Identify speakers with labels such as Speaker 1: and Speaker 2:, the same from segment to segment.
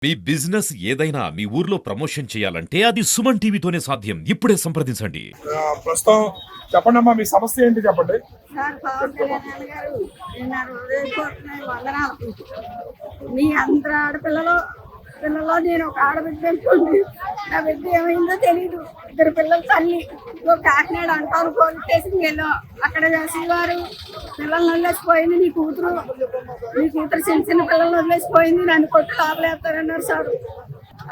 Speaker 1: మీ business ఏదైనా మీ ఊర్లో promotion చేయాలంటే అది సుమన్ టీవీతోనే సాధ్యం. ఇప్పుడే సంప్రదించండి.
Speaker 2: ప్రస్తుతం చెప్పండి అమ్మా, మీ సమస్య ఏంటి చెప్పండి.
Speaker 3: సార్ పవన్ కళ్యాణ్ గారు నిన్నారు రేపుతున్నాయి వందనాలు. మీ అందరు ఆడపిల్లలో నేను ఒక ఆడబిడ్డ అనుకోండి. నా బిడ్డ ఏమైందో తెలీదు. ఇద్దరు పిల్లలు తల్లి. కాకినాడ అంటారు పోలీస్ స్టేషన్కి వెళ్ళాం. అక్కడ శ్రీవారు పిల్లల్ని వదిలేసిపోయింది. నీ కూతురు చిన్న చిన్న పిల్లల్ని వదిలేసిపోయింది. నన్ను కొట్టు లోపలేస్తారన్నారు సార్.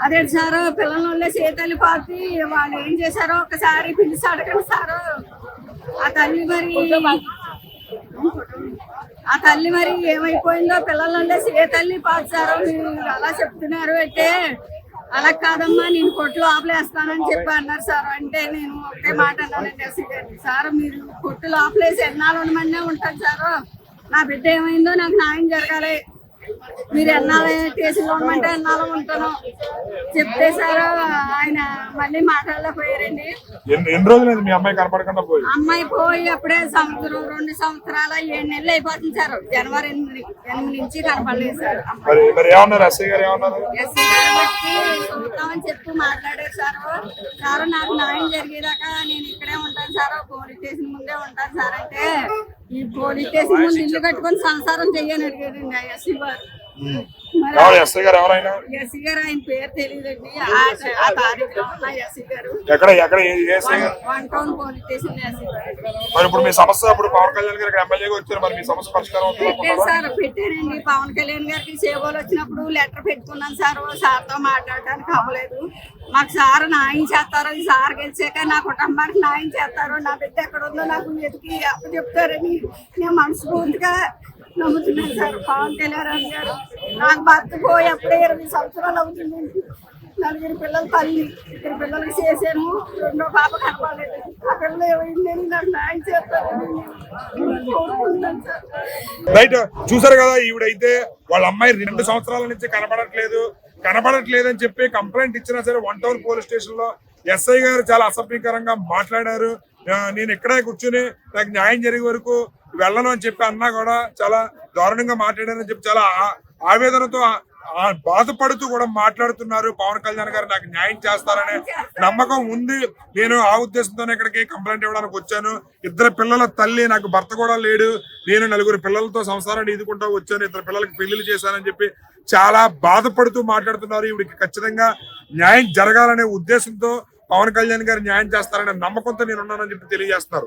Speaker 3: అదే సార్, పిల్లల్ని వదిలేసి ఏ తల్లి పార్టీ వాళ్ళు ఏం చేశారో ఒకసారి పిలిచి అడగండి సార్. ఆ తల్లి మరి ఏమైపోయిందో పిల్లలు వదిలేసి ఏ తల్లి పార్చారో మీరు అలా చెప్తున్నారు. అయితే అలా కాదమ్మా, నేను కొట్లు ఆపలేస్తానని చెప్పి అన్నారు సార్. అంటే నేను ఒకే మాట అన్నానండి ఎస్సీ గారిని. సార్ మీరు కొట్లు ఆపలేసి ఎన్నాళ్ళు ఉండమనే ఉంటాను సార్. నా బిడ్డ ఏమైందో నాకు న్యాయం జరగాలి. మీరు ఎన్నాళ్ళు కేసులో ఉండమంటే ఎన్నాళ్ళు ఉంటాను చెప్తే సార్ ఆయన మళ్ళీ మాట్లాడలేకపోయారండి.
Speaker 2: ఎన్ని రోజులు మీ అమ్మాయి కనపడకుండా పోయి?
Speaker 3: అమ్మాయి పోయి అప్పుడే సంవత్సరం 2 సంవత్సరాల 7 నెలలు అయిపోతుంది సార్. జనవరి 8 నుంచి కనపడలేదు సార్.
Speaker 2: ఎస్ఐ గారు
Speaker 3: బట్టి చూద్దామని చెప్పి మాట్లాడారు సార్. సార్ నాకు న్యాయం జరిగేదాకా నేను ఇక్కడే ఉంటాను సార్, పోలీస్ స్టేషన్ ముందే ఉంటాను సార్. అంటే ఈ పోలీస్ స్టేషన్ ముందు ఇల్లు కట్టుకొని సంసారం చెయ్యని అడిగారండి ఎస్సీ గారు.
Speaker 2: ఎస్ఐ గారు ఎవరైనా?
Speaker 3: ఎస్సీ గారు ఆయన పేరు తెలియదండి. ఆ తారీఖులో ఉన్న ఎస్సీ గారు one town police station SC గారు.
Speaker 2: మరి ఇప్పుడు మీ సమస్య ఇప్పుడు పవన్ కళ్యాణ్ గారికి ఎమ్మెల్యేగా వచ్చారు, మరి మీ సమస్య పరిష్కారం
Speaker 3: పెట్టారు సార్. పెట్టానండి. పవన్ కళ్యాణ్ గారికి సేవలు వచ్చినప్పుడు లెటర్ పెట్టుకున్నాను సార్. సార్తో మాట్లాడటానికి అవ్వలేదు. మాకు సార్ న్యాయం చేస్తారు. ఈ సార్ గెలిచాక నా కుటుంబానికి న్యాయం చేస్తారు. నా బిడ్డ ఎక్కడ ఉందో నాకు వెతికి అప్పచెప్తారని నేను మనస్ఫూర్తిగా నమ్ముతున్నాను సార్. పవన్ కళ్యాణ్ గారు నాకు భర్త పోయి అప్పుడే 20 సంవత్సరాలు అవుతుంది. 4 పిల్లల తల్లి. 2 పిల్లలకి చేశాను. 2వ పాప కనపడలేదు. ఆ పిల్లలు ఏమైందని నాకు న్యాయం చేస్తారని కోరుకుంటున్నాను సార్.
Speaker 2: రైట్, చూసారు కదా, ఈవిడైతే వాళ్ళ అమ్మాయి 2 సంవత్సరాల నుంచి కనపడట్లేదు అని చెప్పి కంప్లైంట్ ఇచ్చినా సరే 1 టౌన్ పోలీస్ స్టేషన్ లో ఎస్ఐ గారు చాలా అసభ్యకరంగా మాట్లాడారు. నేను ఇక్కడే కూర్చుని నాకు న్యాయం జరిగే వరకు వెళ్ళను అని చెప్పి అన్నా కూడా చాలా దారుణంగా మాట్లాడారని చెప్పి చాలా ఆవేదనతో బాధపడుతూ కూడా మాట్లాడుతున్నారు. పవన్ కళ్యాణ్ గారు నాకు న్యాయం చేస్తారనే నమ్మకం ఉంది. నేను ఆ ఉద్దేశంతోనే ఇక్కడికి కంప్లైంట్ ఇవ్వడానికి వచ్చాను. 2 పిల్లల తల్లి, నాకు భర్త కూడా లేడు. నేను 4 పిల్లలతో సంసారాన్ని ఈదుకుంటూ వచ్చాను. 2 పిల్లలకి పెళ్లిళ్ళు చేశానని చెప్పి చాలా బాధపడుతూ మాట్లాడుతున్నారు. ఇవిడికి ఖచ్చితంగా న్యాయం జరగాలనే ఉద్దేశంతో పవన్ కళ్యాణ్ గారు న్యాయం చేస్తారనే నమ్మకంతో నేను ఉన్నానని చెప్పి తెలియజేస్తున్నారు.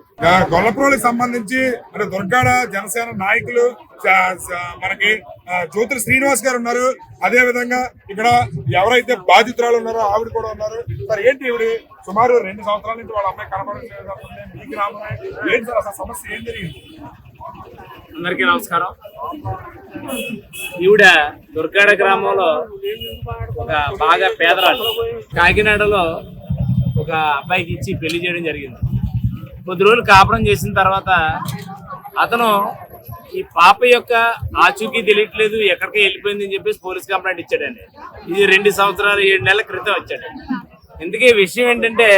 Speaker 2: గొల్లప్రోలికి సంబంధించి అంటే దుర్గాడ జనసేన నాయకులు మనకి జ్యోతి శ్రీనివాస్ గారు ఉన్నారు. అదే విధంగా ఇక్కడ ఎవరైతే బాధితురాలు ఉన్నారో ఆవిడ కూడా ఉన్నారు. సార్ ఏంటి ఈవిడ సుమారు 2 సంవత్సరాల నుంచి వాళ్ళ అమ్మాయి కనపడలేదు. మీ గ్రామం ఏంటి సార్ అసలు సమస్య ఏం జరిగింది?
Speaker 4: అందరికీ నమస్కారం. ఈవిడ దుర్గాడ గ్రామంలో ఒక బాగా పేదరాలు. కాకినాడలో ఒక అబ్బాయికి ఇచ్చి పెళ్లి చేయడం జరిగింది. కొద్ది రోజులు కాపురం చేసిన తర్వాత అతను ఈ పాప యొక్క ఆచూకీ తెలియట్లేదు, ఎక్కడికి వెళ్ళిపోయింది అని చెప్పేసి పోలీస్ కంప్లైంట్ ఇచ్చాడండి. ఇది 2 సంవత్సరాలు 7 నెలల క్రితం వచ్చాడు. ఇందుకే విషయం ఏంటంటే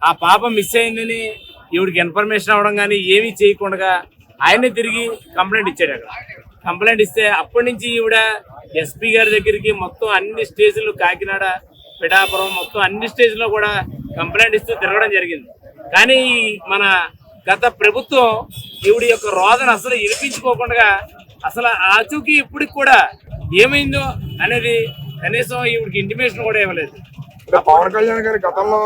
Speaker 4: ఆ పాప మిస్ అయిందని ఈవిడికి ఇన్ఫర్మేషన్ అవ్వడం కానీ ఏమీ చేయకుండా ఆయనే తిరిగి కంప్లైంట్ ఇచ్చాడు. అక్కడ కంప్లైంట్ ఇస్తే అప్పటి నుంచి ఈవిడ ఎస్పీ గారి దగ్గరికి మొత్తం అన్ని స్టేషన్లు, కాకినాడ, పిఠాపురం, మొత్తం అన్ని స్టేజ్లో కూడా కంప్లైంట్ ఇస్తూ తిరగడం జరిగింది. కానీ మన గత ప్రభుత్వం ఈవిడ యొక్క రోదన అసలు వినిపించుకోకుండా అసలు ఆచూకీ ఇప్పటికి కూడా ఏమైందో అనేది కనీసం ఈవిడికి ఇంటిమేషన్ కూడా ఇవ్వలేదు.
Speaker 2: పవన్ కళ్యాణ్ గారి గతంలో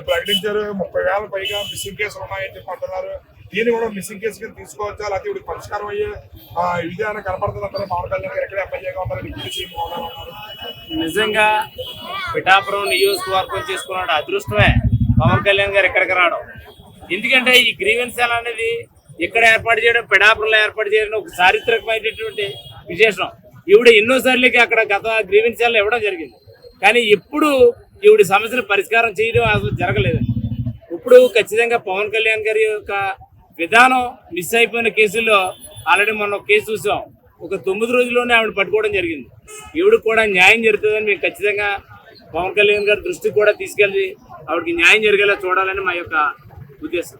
Speaker 2: ప్రకటించారు 30,000 పైగా మిస్సింగ్ కేసులు ఉన్నాయని చెప్పి అంటున్నారు. దీన్ని కూడా మిస్సింగ్ కేసు కింద తీసుకోవచ్చా, లేకపోతే ఇవి పరిష్కారం అయ్యే విధానం కనపడుతుంది అంటారు? పవన్ కళ్యాణ్ గారు ఎక్కడ ఎమ్మెల్యేగా ఉన్నారు.
Speaker 4: నిజంగా పిఠాపురం నియోజకవర్గం చేసుకున్నాడు అదృష్టమే పవన్ కళ్యాణ్ గారు ఎక్కడికి రావడం. ఎందుకంటే ఈ గ్రీవెన్స్ సెల్ అనేది ఇక్కడ ఏర్పాటు చేయడం, పిఠాపురంలో ఏర్పాటు చేయడం ఒక చారిత్రకమైనటువంటి విశేషం. ఈవిడ ఎన్నోసార్లకి అక్కడ గత గ్రీవెన్స్ సెల్ ఇవ్వడం జరిగింది. కానీ ఎప్పుడు ఈవిడ సమస్యను పరిష్కారం చేయడం అసలు జరగలేదు. ఇప్పుడు ఖచ్చితంగా పవన్ కళ్యాణ్ గారి యొక్క విధానం మిస్ అయిపోయిన కేసుల్లో ఆల్రెడీ మనం ఒక కేసు చూసాం. ఒక 9 రోజుల్లోనే ఆవిడ పట్టుకోవడం జరిగింది. ఈవిడకు కూడా న్యాయం జరుగుతుందని మేము ఖచ్చితంగా పవన్ కళ్యాణ్ గారి దృష్టికి కూడా తీసుకెళ్ళి ఆవిడకి న్యాయం జరిగేలా చూడాలని మా యొక్క ఉద్దేశం.